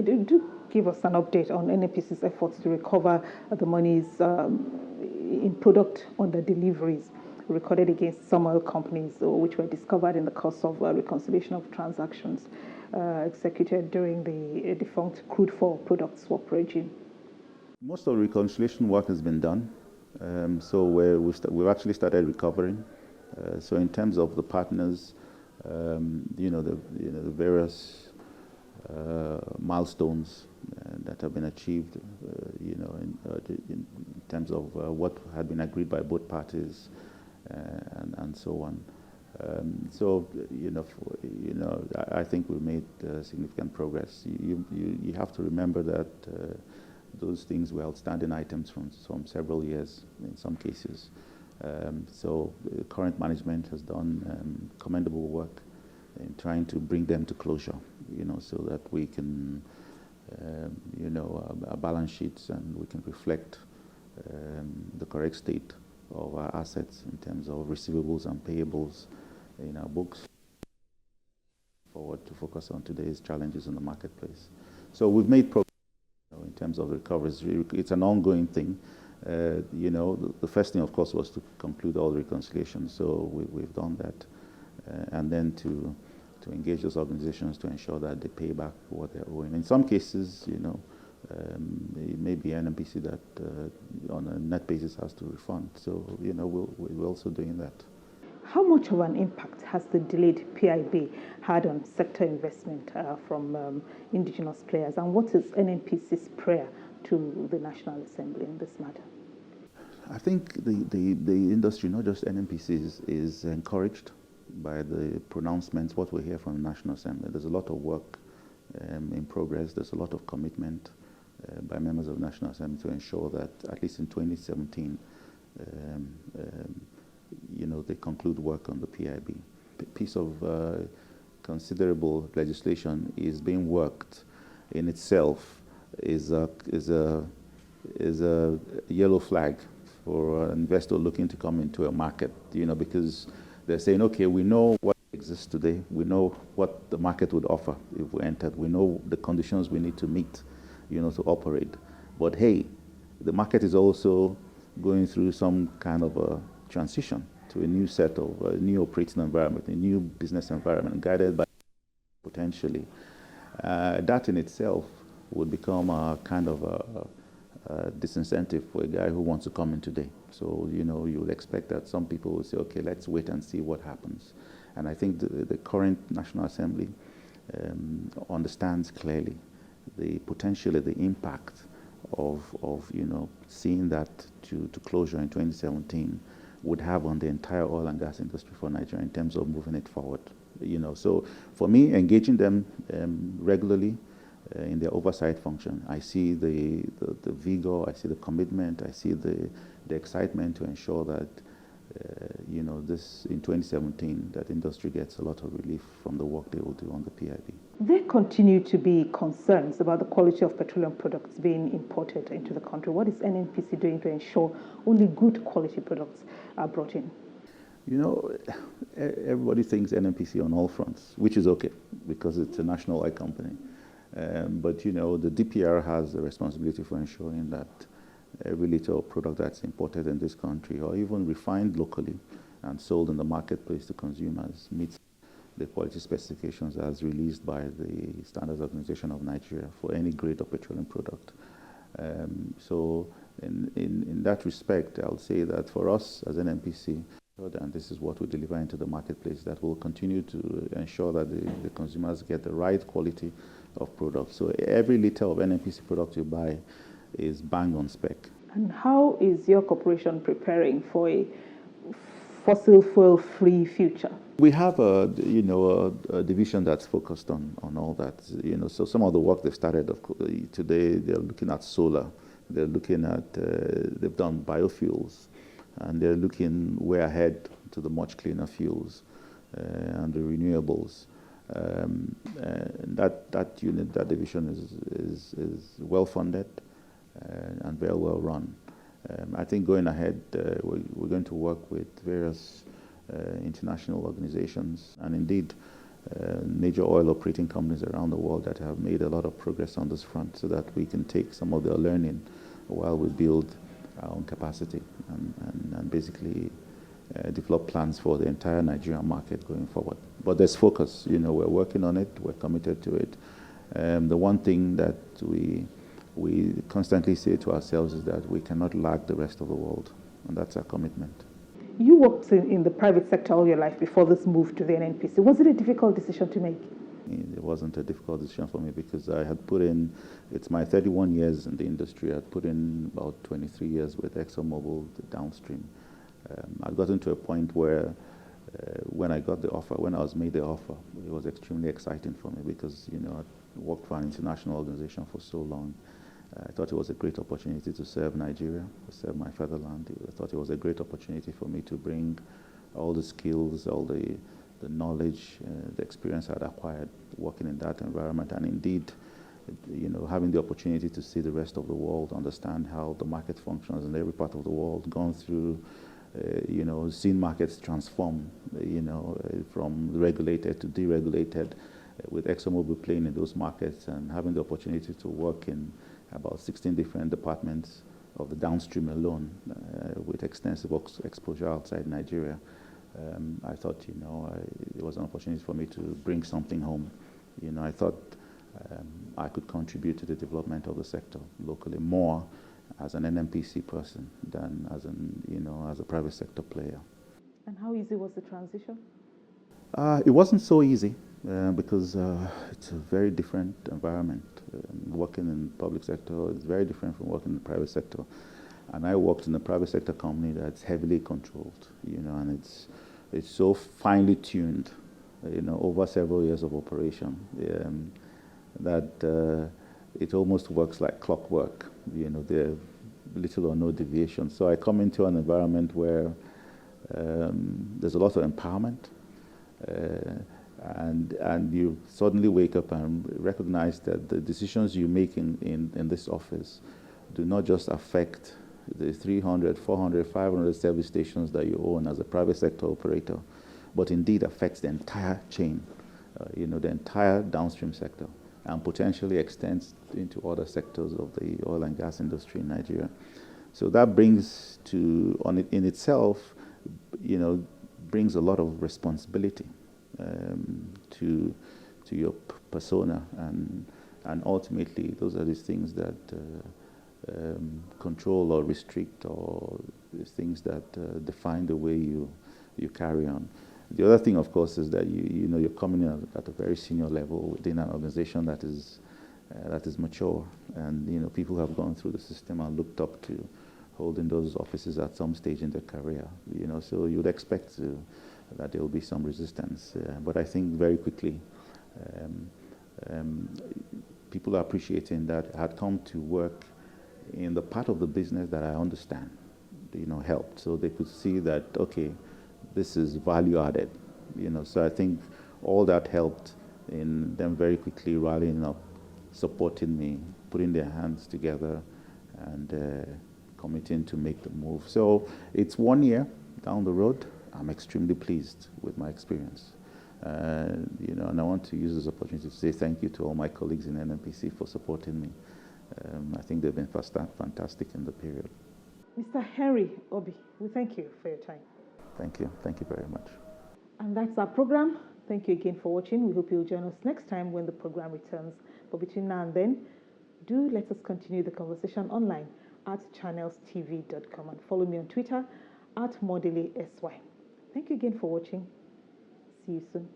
Do give us an update on NNPC's efforts to recover the monies in product under deliveries recorded against some oil companies, which were discovered in the course of reconciliation of transactions executed during the defunct Crude for product swap regime. Most of the reconciliation work has been done, so we've actually started recovering. So in terms of the partners, the various milestones that have been achieved, in terms of what had been agreed by both parties, and so on. I think we made significant progress. You have to remember that those things were outstanding items from several years in some cases. So the current management has done commendable work in trying to bring them to closure, so that we can, our balance sheets, and we can reflect the correct state of our assets in terms of receivables and payables in our books, forward to focus on today's challenges in the marketplace. So we've made progress in terms of recoveries. It's an ongoing thing. The first thing, of course, was to conclude all reconciliation. So we've done that, and then to engage those organizations to ensure that they pay back what they're owing. In some cases, it may be NNPC that on a net basis has to refund. So we're also doing that. How much of an impact has the delayed PIB had on sector investment from indigenous players, and what is NNPC's prayer to the National Assembly in this matter? I think the industry, not just NNPC, is encouraged by the pronouncements, what we hear from the National Assembly. There's a lot of work in progress. There's a lot of commitment by members of the National Assembly to ensure that at least in 2017, they conclude work on the PIB. A piece of considerable legislation is being worked in itself is a yellow flag for an investor looking to come into a market, because they're saying, okay, we know what exists today. We know what the market would offer if we entered. We know the conditions we need to meet, to operate. But hey, the market is also going through some kind of a transition to a new set of a new operating environment, a new business environment guided by potentially. That in itself would become a kind of a disincentive for a guy who wants to come in today. So, you would expect that some people will say, okay, let's wait and see what happens. And I think the current National Assembly understands clearly potentially the impact of seeing that to closure in 2017 would have on the entire oil and gas industry for Nigeria in terms of moving it forward. So for me, engaging them regularly in their oversight function, I see the vigor, I see the commitment, I see the excitement to ensure that this in 2017 that industry gets a lot of relief from the work they will do on the PIB. There continue to be concerns about the quality of petroleum products being imported into the country. What is NNPC doing to ensure only good quality products are brought in? Everybody thinks NNPC on all fronts, which is okay because it's a national oil company. But the DPR has the responsibility for ensuring that every liter of product that's imported in this country or even refined locally and sold in the marketplace to consumers meets the quality specifications as released by the Standards Organization of Nigeria for any grade of petroleum product. So in that respect, I would say that for us as NNPC, and this is what we deliver into the marketplace, that will continue to ensure that the consumers get the right quality of product. So every liter of NNPC product you buy is bang on spec. And how is your corporation preparing for a fossil fuel-free future? We have a division that's focused on all that. So some of the work they've started today, they're looking at solar. They're looking at they've done biofuels, and they're looking way ahead to the much cleaner fuels and the renewables. That division is well funded and very well run. I think going ahead, we're going to work with various international organizations, and indeed major oil operating companies around the world that have made a lot of progress on this front so that we can take some of their learning while we build our own capacity and basically develop plans for the entire Nigerian market going forward. But there's focus. We're working on it. We're committed to it. The one thing that we constantly say to ourselves is that we cannot lag the rest of the world, and that's our commitment. You worked in the private sector all your life before this move to the NNPC. Was it a difficult decision to make? It wasn't a difficult decision for me because I had put in, it's my 31 years in the industry. I had put in about 23 years with ExxonMobil, the Downstream. I'd gotten to a point where when I got the offer, when I was made the offer, it was extremely exciting for me because, I'd worked for an international organization for so long. I thought it was a great opportunity to serve Nigeria, to serve my fatherland. I thought it was a great opportunity for me to bring all the skills, all the knowledge, the experience I'd acquired working in that environment, and indeed, having the opportunity to see the rest of the world, understand how the market functions in every part of the world, gone through, seen markets transform, from regulated to deregulated, with ExxonMobil playing in those markets and having the opportunity to work in about 16 different departments of the Downstream alone, with extensive exposure outside Nigeria. I thought, it was an opportunity for me to bring something home. I thought I could contribute to the development of the sector locally more as an NNPC person than as a private sector player. And how easy was the transition? It wasn't so easy because it's a very different environment. Working in the public sector is very different from working in the private sector. And I worked in a private sector company that's heavily controlled, and it's so finely tuned, over several years of operation, that it almost works like clockwork. There are little or no deviation. So I come into an environment where there's a lot of empowerment, and you suddenly wake up and recognize that the decisions you make in this office do not just affect the 300, 400, 500 service stations that you own as a private sector operator, but indeed affects the entire chain, the entire downstream sector, and potentially extends into other sectors of the oil and gas industry in Nigeria. So that brings in itself, brings a lot of responsibility to your persona, and ultimately those are these things that control or restrict, or things that define the way you carry on. The other thing, of course, is that you're coming in at a very senior level within an organization that is mature, and people have gone through the system and looked up to holding those offices at some stage in their career. So you'd expect that there will be some resistance, but I think very quickly people are appreciating that I had come to work in the part of the business that I understand, helped. So they could see that, okay, this is value added, So I think all that helped in them very quickly rallying up, supporting me, putting their hands together, and committing to make the move. So it's 1 year down the road. I'm extremely pleased with my experience. And I want to use this opportunity to say thank you to all my colleagues in NNPC for supporting me. I think they've been fantastic in the period. Mr. Henry Obih, we thank you for your time. Thank you. Thank you very much. And that's our program. Thank you again for watching. We hope you'll join us next time when the program returns. But between now and then, do let us continue the conversation online at channelstv.com, and follow me on Twitter at ModeleSY. Thank you again for watching. See you soon.